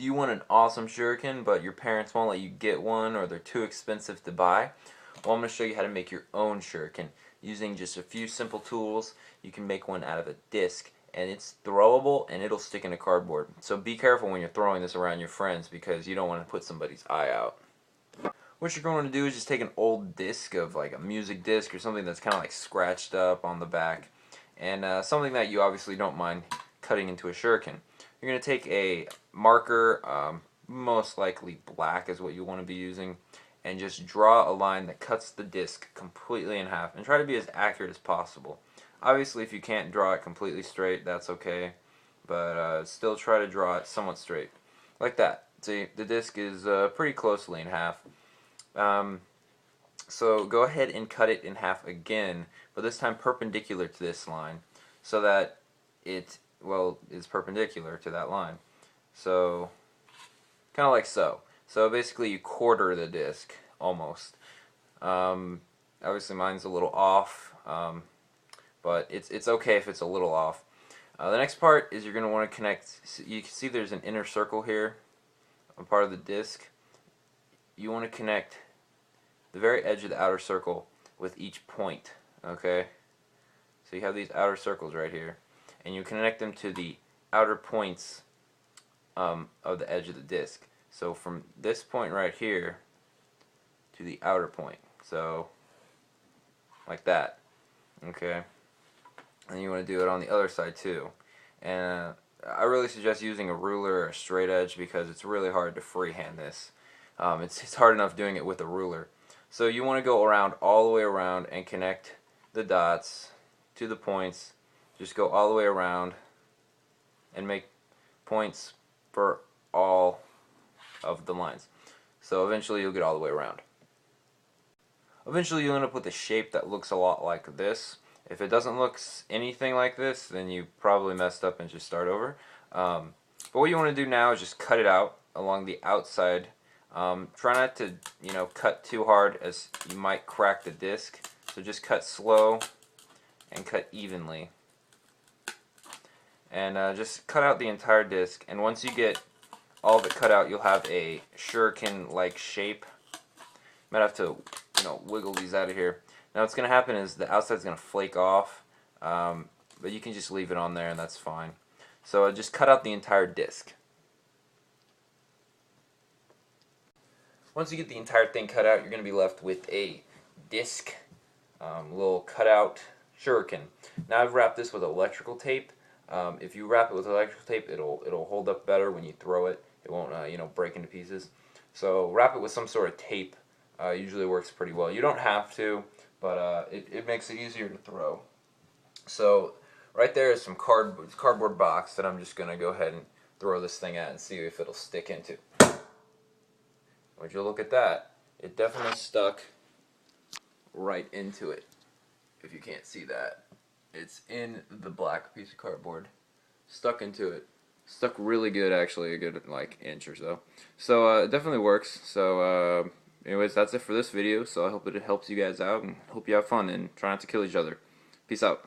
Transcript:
Do you want an awesome shuriken, but your parents won't let you get one, or they're too expensive to buy? Well, I'm going to show you how to make your own shuriken. Using just a few simple tools, you can make one out of a disc, and it's throwable, and it'll stick into cardboard. So be careful when you're throwing this around your friends, because you don't want to put somebody's eye out. What you're going to do is just take an old disc of like a music disc or something that's kind of like scratched up on the back, and something that you obviously don't mind cutting into a shuriken. You're going to take a marker, most likely black is what you want to be using, and just draw a line that cuts the disc completely in half, and try to be as accurate as possible. Obviously, if you can't draw it completely straight, that's okay, but still try to draw it somewhat straight, like that. See, the disc is pretty closely in half. So go ahead and cut it in half again, but this time perpendicular to this line, so that it, well, is perpendicular to that line. So, kind of like so. So basically you quarter the disc, almost. Obviously mine's a little off, but it's okay if it's a little off. The next part is you're going to want to connect, you can see there's an inner circle here, a part of the disc. You want to connect the very edge of the outer circle with each point, okay? So you have these outer circles right here, and you connect them to the outer points of the edge of the disc. So from this point right here to the outer point, so like that, okay? And you want to do it on the other side too. And I really suggest using a ruler or a straight edge, because it's really hard to freehand this. It's hard enough doing it with a ruler. So you want to go around, all the way around, and connect the dots to the points. Just go all the way around and make points for all of the lines. So eventually you'll get all the way around. Eventually you'll end up with a shape that looks a lot like this. If it doesn't look anything like this, then you probably messed up and just start over. But what you want to do now is just cut it out along the outside. Try not to, cut too hard, as you might crack the disc. So just cut slow and cut evenly. And just cut out the entire disc. And once you get all of it cut out, you'll have a shuriken-like shape. Might have to, wiggle these out of here. Now what's going to happen is the outside's going to flake off, but you can just leave it on there and that's fine. So just cut out the entire disc. Once you get the entire thing cut out, you're going to be left with a disc, little cutout shuriken. Now I've wrapped this with electrical tape. If you wrap it with electrical tape, it'll hold up better when you throw it. It won't break into pieces. So wrap it with some sort of tape. Usually works pretty well. You don't have to, but it makes it easier to throw. So right there is some cardboard box that I'm just going to go ahead and throw this thing at and see if it'll stick into. Would you look at that? It definitely stuck right into it. If you can't see that, it's in the black piece of cardboard, stuck into it. Stuck really good, actually, a good inch or so. So it definitely works. So anyways, that's it for this video. So I hope it helps you guys out, and hope you have fun and try not to kill each other. Peace out.